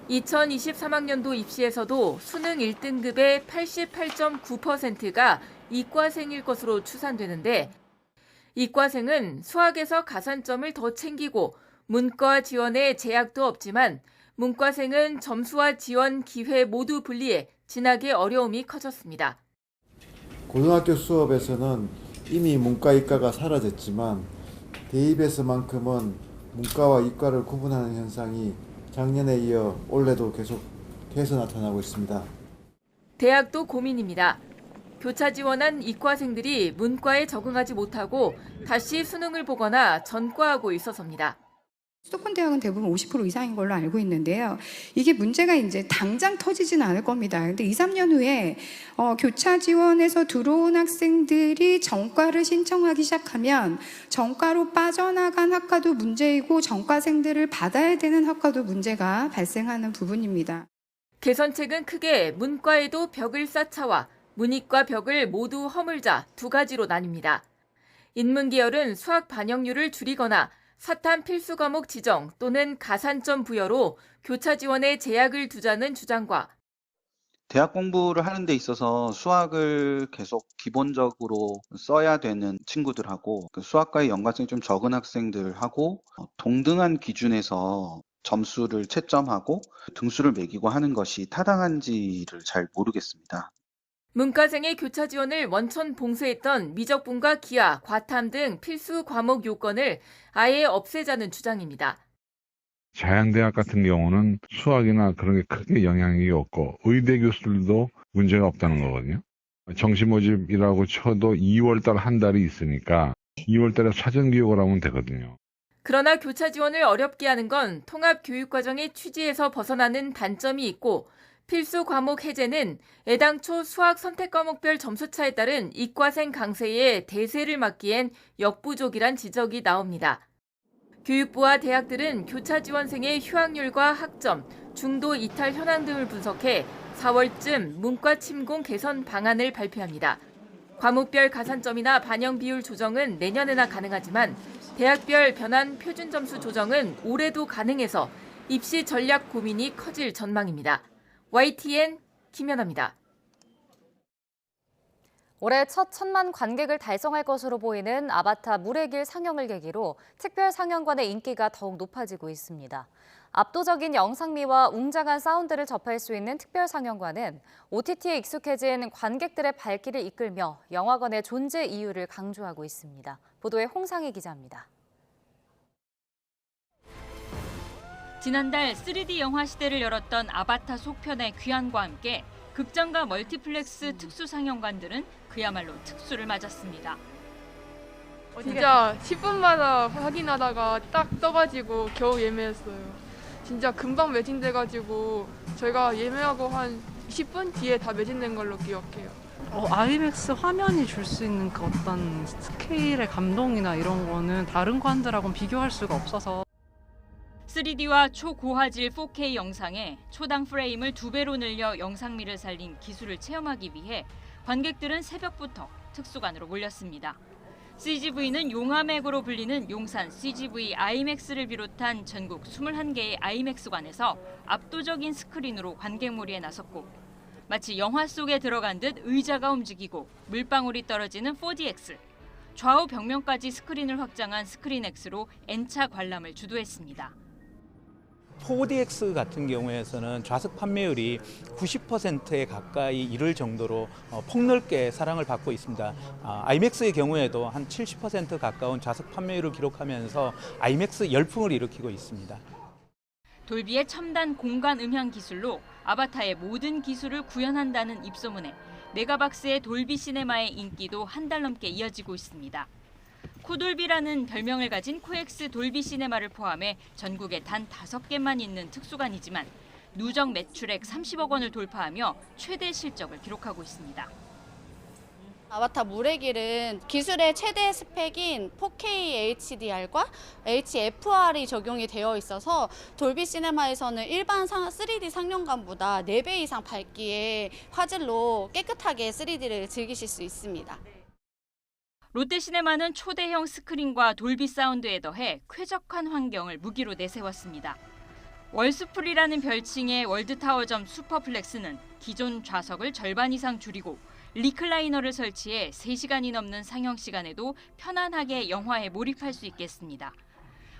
2023학년도 입시에서도 수능 1등급의 88.9%가 이과생일 것으로 추산되는데, 이과생은 수학에서 가산점을 더 챙기고 문과 지원에 제약도 없지만 문과생은 점수와 지원 기회 모두 분리해 진학에 어려움이 커졌습니다. 고등학교 수업에서는 이미 문과, 이과가 사라졌지만 대입에서만큼은 문과와 이과를 구분하는 현상이 작년에 이어 올해도 계속해서 나타나고 있습니다. 대학도 고민입니다. 교차 지원한 이과생들이 문과에 적응하지 못하고 다시 수능을 보거나 전과하고 있어서입니다. 수도권 대학은 대부분 50% 이상인 걸로 알고 있는데요. 이게 문제가 이제 당장 터지진 않을 겁니다. 근데 2, 3년 후에 교차 지원에서 들어온 학생들이 전과를 신청하기 시작하면 전과로 빠져나간 학과도 문제이고 전과생들을 받아야 되는 학과도 문제가 발생하는 부분입니다. 개선책은 크게 문과에도 벽을 쌓자와 문이과 벽을 모두 허물자 두 가지로 나뉩니다. 인문계열은 수학 반영률을 줄이거나 사탐 필수 과목 지정 또는 가산점 부여로 교차 지원에 제약을 두자는 주장과 대학 공부를 하는 데 있어서 수학을 계속 기본적으로 써야 되는 친구들하고 수학과의 연관성이 좀 적은 학생들하고 동등한 기준에서 점수를 채점하고 등수를 매기고 하는 것이 타당한지를 잘 모르겠습니다. 문과생의 교차 지원을 원천 봉쇄했던 미적분과 기하, 과탐 등 필수 과목 요건을 아예 없애자는 주장입니다. 자양대학 같은 경우는 수학이나 그런 게 크게 영향이 없고 의대 교수들도 문제가 없다는 거거든요. 정시 모집이라고 쳐도 2월달 한 달이 있으니까 2월달에 사전 기억을 하면 되거든요. 그러나 교차 지원을 어렵게 하는 건 통합교육과정의 취지에서 벗어나는 단점이 있고 필수 과목 해제는 애당초 수학 선택 과목별 점수차에 따른 이과생 강세에 대세를 막기엔 역부족이란 지적이 나옵니다. 교육부와 대학들은 교차 지원생의 휴학률과 학점, 중도 이탈 현황 등을 분석해 4월쯤 문과 침공 개선 방안을 발표합니다. 과목별 가산점이나 반영 비율 조정은 내년에나 가능하지만 대학별 변환 표준 점수 조정은 올해도 가능해서 입시 전략 고민이 커질 전망입니다. YTN 김연아입니다. 올해 첫 1,000만 관객을 달성할 것으로 보이는 아바타 물의 길 상영을 계기로 특별 상영관의 인기가 더욱 높아지고 있습니다. 압도적인 영상미와 웅장한 사운드를 접할 수 있는 특별 상영관은 OTT에 익숙해진 관객들의 발길을 이끌며 영화관의 존재 이유를 강조하고 있습니다. 보도에 홍상희 기자입니다. 지난달 3D 영화 시대를 열었던 아바타 속편의 귀환과 함께 극장과 멀티플렉스 특수 상영관들은 그야말로 특수를 맞았습니다. 진짜 10분마다 확인하다가 딱 떠가지고 겨우 예매했어요. 진짜 금방 매진돼가지고 저희가 예매하고 한 20분 뒤에 다 매진된 걸로 기억해요. 아이맥스 화면이 줄 수 있는 그 어떤 스케일의 감동이나 이런 거는 다른 관들하고는 비교할 수가 없어서 3D와 초고화질 4K 영상에 초당 프레임을 2배로 늘려 영상미를 살린 기술을 체험하기 위해 관객들은 새벽부터 특수관으로 몰렸습니다. CGV는 용화맥으로 불리는 용산 CGV 아이맥스를 비롯한 전국 21개의 아이맥스관에서 압도적인 스크린으로 관객몰이에 나섰고 마치 영화 속에 들어간 듯 의자가 움직이고 물방울이 떨어지는 4DX, 좌우 벽면까지 스크린을 확장한 스크린X로 N차 관람을 주도했습니다. 4DX 같은 경우에서는 좌석 판매율이 90%에 가까이 이를 정도로 폭넓게 사랑을 받고 있습니다. 아이맥스의 경우에도 한 70% 가까운 좌석 판매율을 기록하면서 아이맥스 열풍을 일으키고 있습니다. 돌비의 첨단 공간 음향 기술로 아바타의 모든 기술을 구현한다는 입소문에 메가박스의 돌비 시네마의 인기도 한 달 넘게 이어지고 있습니다. 코돌비라는 별명을 가진 코엑스 돌비 시네마를 포함해 전국에 단 5개만 있는 특수관이지만 누적 매출액 30억 원을 돌파하며 최대 실적을 기록하고 있습니다. 아바타 물의 길은 기술의 최대 스펙인 4K HDR과 HFR이 적용이 되어 있어서 돌비 시네마에서는 일반 3D 상영관보다 4배 이상 밝기의 화질로 깨끗하게 3D를 즐기실 수 있습니다. 롯데시네마는 초대형 스크린과 돌비 사운드에 더해 쾌적한 환경을 무기로 내세웠습니다. 월스풀이라는 별칭의 월드타워점 슈퍼플렉스는 기존 좌석을 절반 이상 줄이고 리클라이너를 설치해 3시간이 넘는 상영 시간에도 편안하게 영화에 몰입할 수 있겠습니다.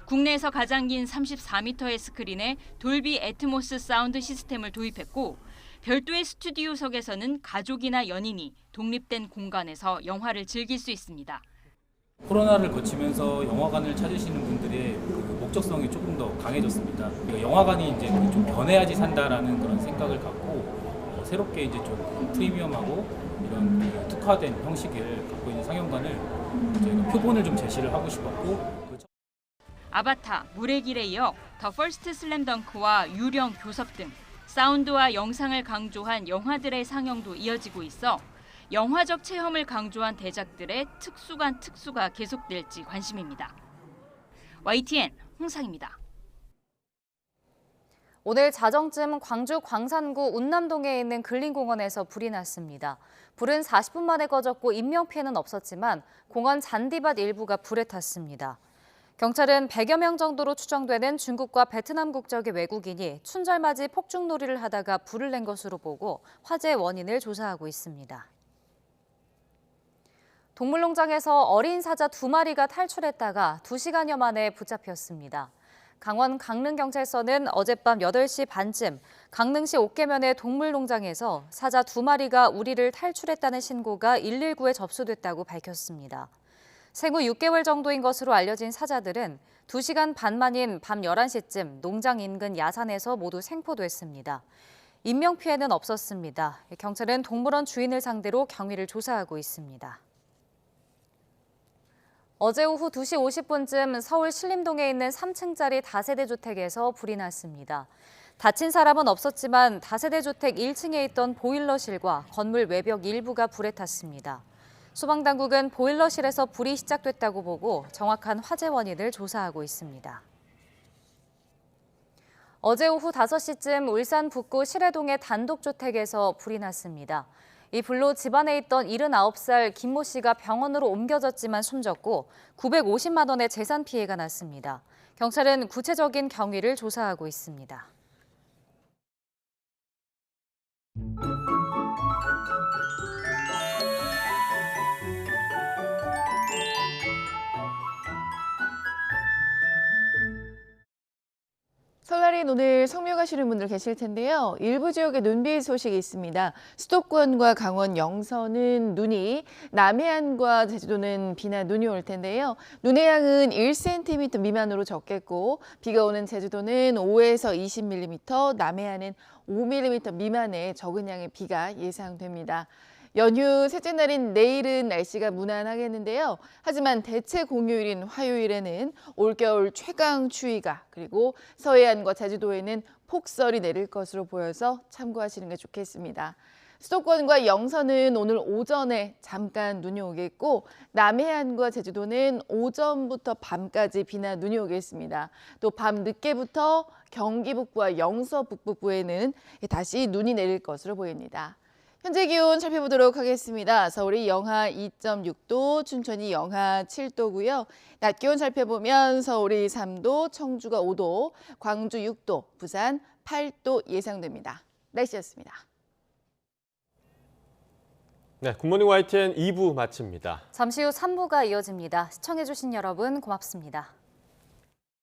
국내에서 가장 긴 34m의 스크린에 돌비 애트모스 사운드 시스템을 도입했고 별도의 스튜디오석에서는 가족이나 연인이 독립된 공간에서 영화를 즐길 수 있습니다. 코로나를 거치면서 영화관을 찾으시는 분들의 그 목적성이 조금 더 강해졌습니다. 영화관이 이제 좀 변해야지 산다라는 그런 생각을 갖고 새롭게 이제 좀 프리미엄하고 이런 그 특화된 형식을 갖고 있는 상영관을 저희가 표본을 좀 제시를 하고 싶었고. 아바타, 물의 길에 이어 더 퍼스트 슬램덩크와 유령 교섭 등 사운드와 영상을 강조한 영화들의 상영도 이어지고 있어 영화적 체험을 강조한 대작들의 특수가 계속될지 관심입니다. YTN 홍상입니다. 오늘 자정쯤 광주 광산구 운남동에 있는 근린공원에서 불이 났습니다. 불은 40분 만에 꺼졌고 인명피해는 없었지만 공원 잔디밭 일부가 불에 탔습니다. 경찰은 100여 명 정도로 추정되는 중국과 베트남 국적의 외국인이 춘절맞이 폭죽놀이를 하다가 불을 낸 것으로 보고 화재의 원인을 조사하고 있습니다. 동물농장에서 어린 사자 2마리가 탈출했다가 2시간여 만에 붙잡혔습니다. 강원 강릉경찰서는 어젯밤 8시 반쯤 강릉시 옥계면의 동물농장에서 사자 2마리가 우리를 탈출했다는 신고가 119에 접수됐다고 밝혔습니다. 생후 6개월 정도인 것으로 알려진 사자들은 2시간 반 만인 밤 11시쯤 농장 인근 야산에서 모두 생포됐습니다. 인명피해는 없었습니다. 경찰은 동물원 주인을 상대로 경위를 조사하고 있습니다. 어제 오후 2시 50분쯤 서울 신림동에 있는 3층짜리 다세대 주택에서 불이 났습니다. 다친 사람은 없었지만 다세대 주택 1층에 있던 보일러실과 건물 외벽 일부가 불에 탔습니다. 소방당국은 보일러실에서 불이 시작됐다고 보고 정확한 화재 원인을 조사하고 있습니다. 어제 오후 5시쯤 울산 북구 실해동의 단독주택에서 불이 났습니다. 이 불로 집안에 있던 79살 김모 씨가 병원으로 옮겨졌지만 숨졌고 950만 원의 재산 피해가 났습니다. 경찰은 구체적인 경위를 조사하고 있습니다. 날인 오늘 성묘 가시는 분들 계실 텐데요. 일부 지역에 눈비 소식이 있습니다. 수도권과 강원 영서는 눈이, 남해안과 제주도는 비나 눈이 올 텐데요. 눈의 양은 1cm 미만으로 적겠고 비가 오는 제주도는 5에서 20mm, 남해안은 5mm 미만의 적은 양의 비가 예상됩니다. 연휴 셋째 날인 내일은 날씨가 무난하겠는데요. 하지만 대체 공휴일인 화요일에는 올겨울 최강 추위가 그리고 서해안과 제주도에는 폭설이 내릴 것으로 보여서 참고하시는 게 좋겠습니다. 수도권과 영서는 오늘 오전에 잠깐 눈이 오겠고 남해안과 제주도는 오전부터 밤까지 비나 눈이 오겠습니다. 또 밤 늦게부터 경기 북부와 영서 북부에는 다시 눈이 내릴 것으로 보입니다. 현재 기온 살펴보도록 하겠습니다. 서울이 영하 2.6도, 춘천이 영하 7도고요. 낮 기온 살펴보면 서울이 3도, 청주가 5도, 광주 6도, 부산 8도 예상됩니다. 날씨였습니다. 네, 굿모닝 YTN 2부 마칩니다. 잠시 후 3부가 이어집니다. 시청해주신 여러분 고맙습니다.